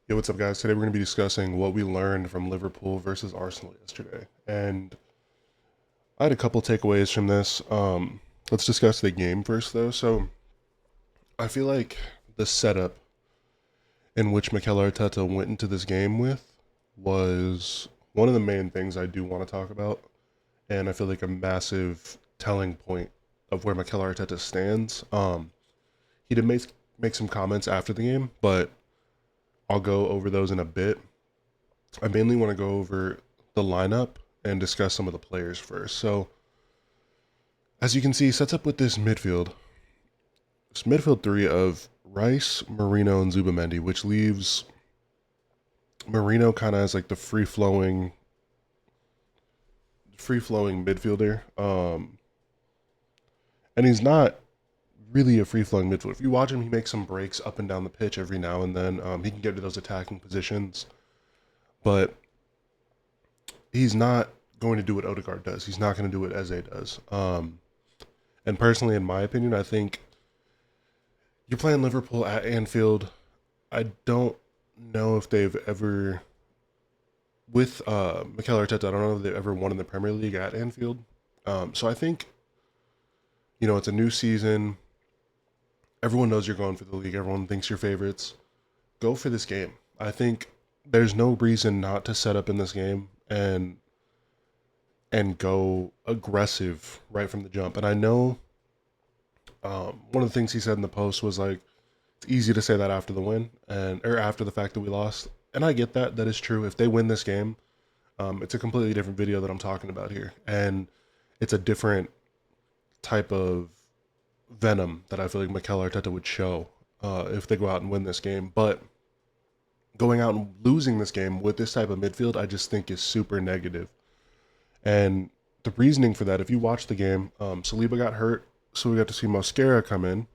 Yo, what's up, guys? Today we're going to be discussing what we learned from Liverpool versus Arsenal yesterday. And I had a couple takeaways from this. Let's discuss the game first, though. So I feel like the setup in which Mikel Arteta went into this game with was one of the main things I do want to talk about. And I feel like a massive telling point of where Mikel Arteta stands. He did make some comments after the game, but I'll go over those in a bit. I mainly want to go over the lineup and discuss some of the players first. So, as you can see, sets up with this midfield three of Rice, Marino, and Zubamendi, which leaves Marino kind of as like the free flowing midfielder. And he's not really a free flowing midfielder. If you watch him, he makes some breaks up and down the pitch every now and then. He can get to those attacking positions, but he's not going to do what Odegaard does. He's not going to do what Eze does. And personally, in my opinion, I think you're playing Liverpool at Anfield. I don't know if they've ever, with Mikel Arteta, I don't know if they've ever won in the Premier League at Anfield. So I think, it's a new season. Everyone knows you're going for the league. Everyone thinks you're favorites. Go for this game. I think there's no reason not to set up in this game and go aggressive right from the jump. And I know one of the things he said in the post was like, it's easy to say that after the win or after the fact that we lost. And I get that. That is true. If they win this game, it's a completely different video that I'm talking about here. And it's a different type of venom that I feel like Mikel Arteta would show if they go out and win this game. But going out and losing this game with this type of midfield, I just think is super negative. And the reasoning for that, if you watch the game, Saliba got hurt, so we got to see Mosquera come in.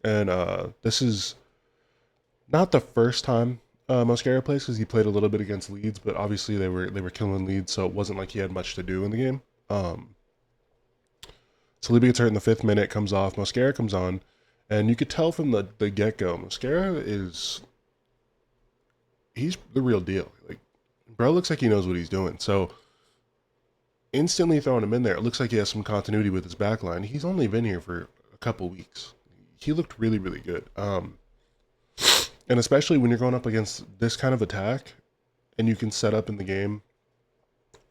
And this is not the first time Mosquera plays because he played a little bit against Leeds, but obviously they were killing Leeds, so it wasn't like he had much to do in the game. Saliba gets hurt in the 5th minute, comes off, Mosquera comes on, and you could tell from the get go, he's the real deal. Like, bro looks like he knows what he's doing. So instantly throwing him in there, it looks like he has some continuity with his back line. He's only been here for a couple weeks. He looked really, really good. And especially when you're going up against this kind of attack and you can set up in the game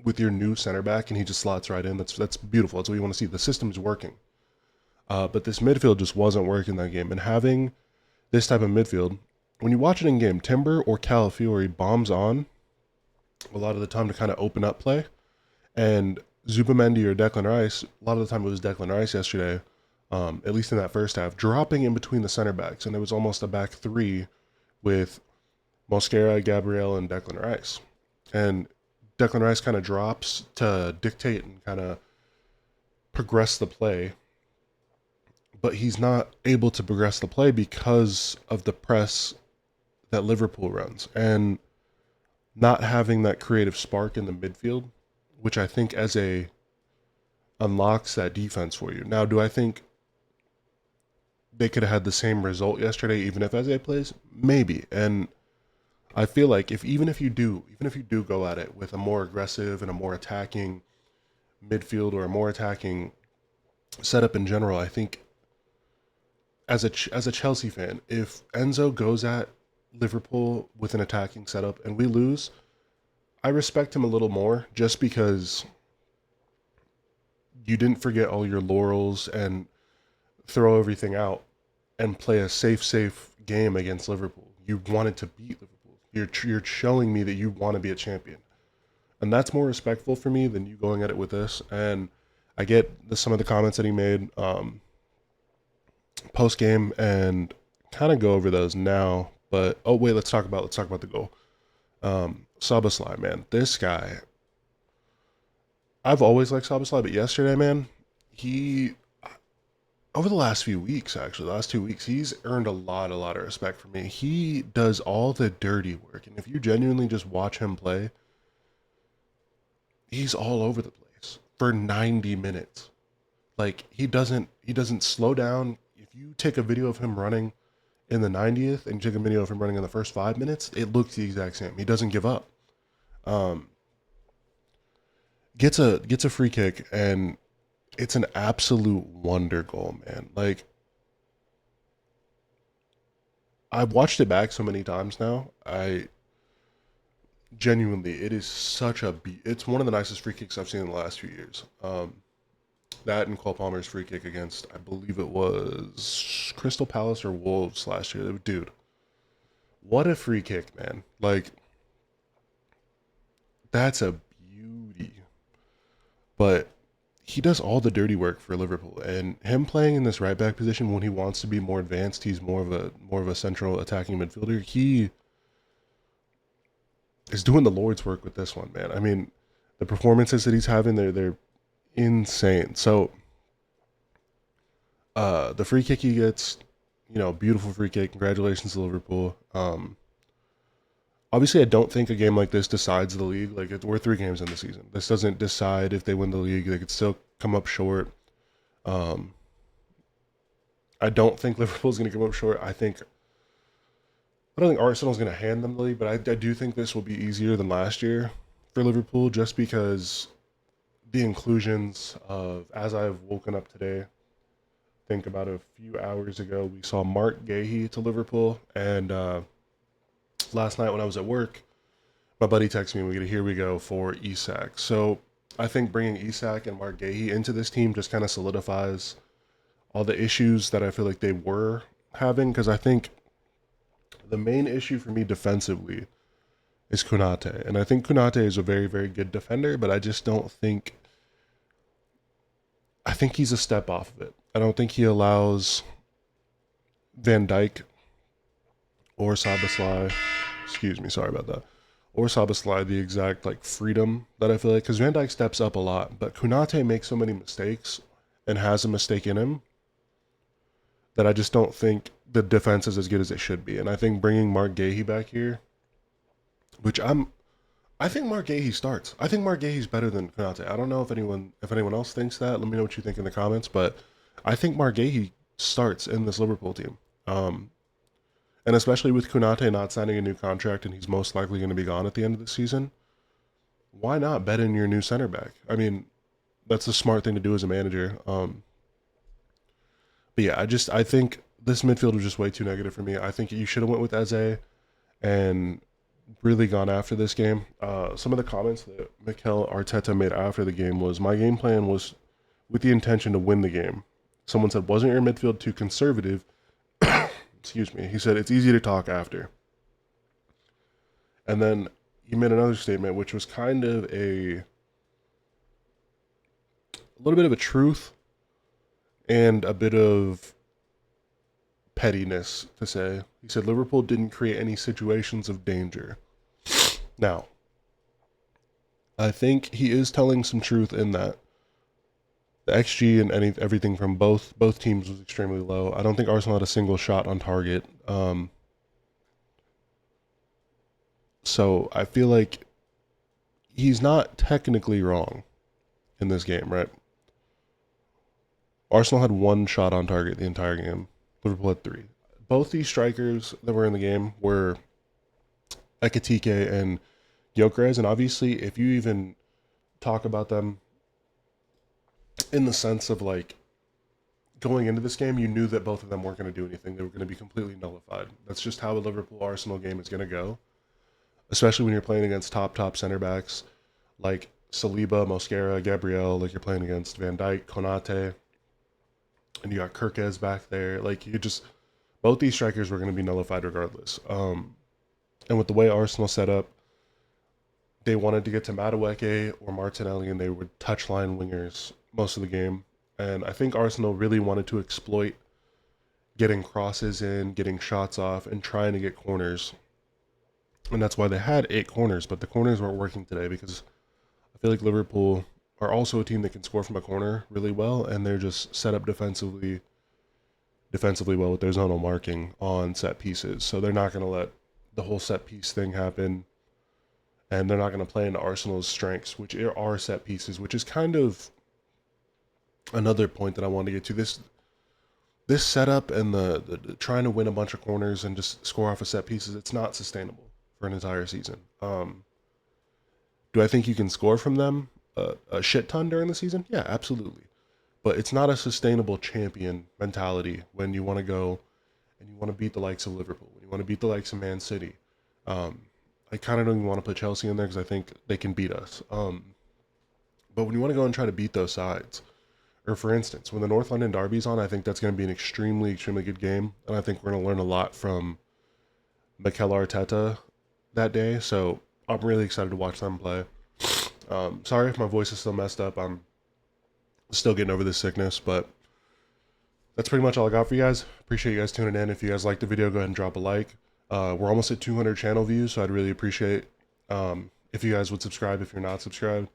with your new center back and he just slots right in. That's beautiful. That's what you want to see. The system's working. But this midfield just wasn't working that game. And having this type of midfield, when you watch it in game, Timber or Calafiori bombs on a lot of the time to kind of open up play. And Zubamendi or Declan Rice, a lot of the time it was Declan Rice yesterday, at least in that first half, dropping in between the center backs. And it was almost a back three with Mosquera, Gabriel, and Declan Rice. And Declan Rice kind of drops to dictate and kind of progress the play, but he's not able to progress the play because of the press that Liverpool runs and not having that creative spark in the midfield, which I think unlocks that defense for you. Now, do I think they could have had the same result yesterday even if Eze plays? Maybe. And I feel like even if you do go at it with a more aggressive and a more attacking midfield or a more attacking setup in general, I think as a Chelsea fan, if Enzo goes at Liverpool with an attacking setup and we lose, I respect him a little more just because you didn't forget all your laurels and throw everything out and play a safe game against Liverpool. You wanted to beat Liverpool. You're showing me that you want to be a champion. And that's more respectful for me than you going at it with this. And I get some of the comments that he made post game and kind of go over those now. But oh wait, let's talk about the goal. Szoboszlai, man, this guy. I've always liked Szoboszlai, but yesterday, man, he over the last few weeks, actually, the last 2 weeks, he's earned a lot of respect from me. He does all the dirty work, and if you genuinely just watch him play, he's all over the place for 90 minutes. Like he doesn't slow down. If you take a video of him running in the 90th and you take a video of him running in the first 5 minutes, it looks the exact same. He doesn't give up. Um, gets a free kick, and it's an absolute wonder goal, man. Like, I've watched it back so many times now. I genuinely, it is such a it's one of the nicest free kicks I've seen in the last few years. That and Cole Palmer's free kick against, I believe it was Crystal Palace or Wolves last year. Dude, what a free kick, man. Like, that's a beauty. But he does all the dirty work for Liverpool, and him playing in this right back position when he wants to be more advanced, he's more of a central attacking midfielder. He is doing the Lord's work with this one, man. I mean, the performances that he's having, they're insane. So the free kick he gets, beautiful free kick. Congratulations to Liverpool. Obviously, I don't think a game like this decides the league. Like, we're 3 games in the season. This doesn't decide if they win the league. They could still come up short. Um, I don't think Liverpool's going to come up short. I don't think Arsenal's going to hand them the league, but I do think this will be easier than last year for Liverpool, just because the inclusions of, as I've woken up today, think about a few hours ago, we saw Mark Gahey to Liverpool, and last night when I was at work, my buddy texted me, here we go for Isak. So I think bringing Isak and Mark Gahey into this team just kind of solidifies all the issues that I feel like they were having, because I think the main issue for me defensively is Konate. And I think Konate is a very, very good defender, but I just don't think, I think he's a step off of it. I don't think he allows Van Dijk or Szoboszlai, excuse me, sorry about that, or Szoboszlai the exact like freedom that I feel like, because Van Dijk steps up a lot, but Konate makes so many mistakes and has a mistake in him that I just don't think the defense is as good as it should be. And I think bringing Mark Gahey back here, I think Mark Gahey starts. I think Mark Gahey's better than Konate. I don't know if anyone else thinks that. Let me know what you think in the comments. But I think Mark Gahey starts in this Liverpool team. And especially with Konate not signing a new contract and he's most likely going to be gone at the end of the season, why not bet in your new center back? I mean, that's the smart thing to do as a manager. But yeah, I think this midfield was just way too negative for me. I think you should have went with Eze and really gone after this game. Some of the comments that Mikel Arteta made after the game was, my game plan was with the intention to win the game. Someone said, wasn't your midfield too conservative? Excuse me. He said, it's easy to talk after. And then he made another statement, which was kind of a little bit of a truth and a bit of pettiness to say. He said Liverpool didn't create any situations of danger. Now, I think he is telling some truth in that. The XG and everything from both teams was extremely low. I don't think Arsenal had a single shot on target. So I feel like he's not technically wrong in this game, right? Arsenal had 1 shot on target the entire game. Liverpool had 3. Both these strikers that were in the game were Ekitike and Gyökeres, and obviously if you even talk about them in the sense of like going into this game, you knew that both of them weren't going to do anything. They were going to be completely nullified. That's just how a Liverpool-Arsenal game is going to go, especially when you're playing against top center backs like Saliba, Mosquera, Gabriel, like you're playing against Van Dijk, Konate, and you got Kirkez back there. Like, both these strikers were going to be nullified regardless. And with the way Arsenal set up, they wanted to get to Madueke or Martinelli, and they were touchline wingers most of the game. And I think Arsenal really wanted to exploit getting crosses in, getting shots off, and trying to get corners. And that's why they had 8 corners, but the corners weren't working today because I feel like Liverpool are also a team that can score from a corner really well, and they're just set up defensively well with their zonal marking on set pieces. So they're not going to let the whole set piece thing happen, and they're not going to play into Arsenal's strengths, which are set pieces, which is kind of another point that I want to get to. This this setup and the trying to win a bunch of corners and just score off of set pieces, it's not sustainable for an entire season. Do I think you can score from them a shit ton during the season? Yeah, absolutely. But it's not a sustainable champion mentality when you want to go and you want to beat the likes of Liverpool, when you want to beat the likes of Man City. Um, I kind of don't even want to put Chelsea in there because I think they can beat us. But when you want to go and try to beat those sides, or for instance, when the North London Derby's on, I think that's going to be an extremely, extremely good game. And I think we're going to learn a lot from Mikel Arteta that day. So I'm really excited to watch them play. Sorry if my voice is still messed up. I'm still getting over this sickness, but that's pretty much all I got for you guys. Appreciate you guys tuning in. If you guys liked the video, go ahead and drop a like. We're almost at 200 channel views, so I'd really appreciate if you guys would subscribe if you're not subscribed.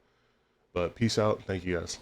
But peace out. Thank you guys.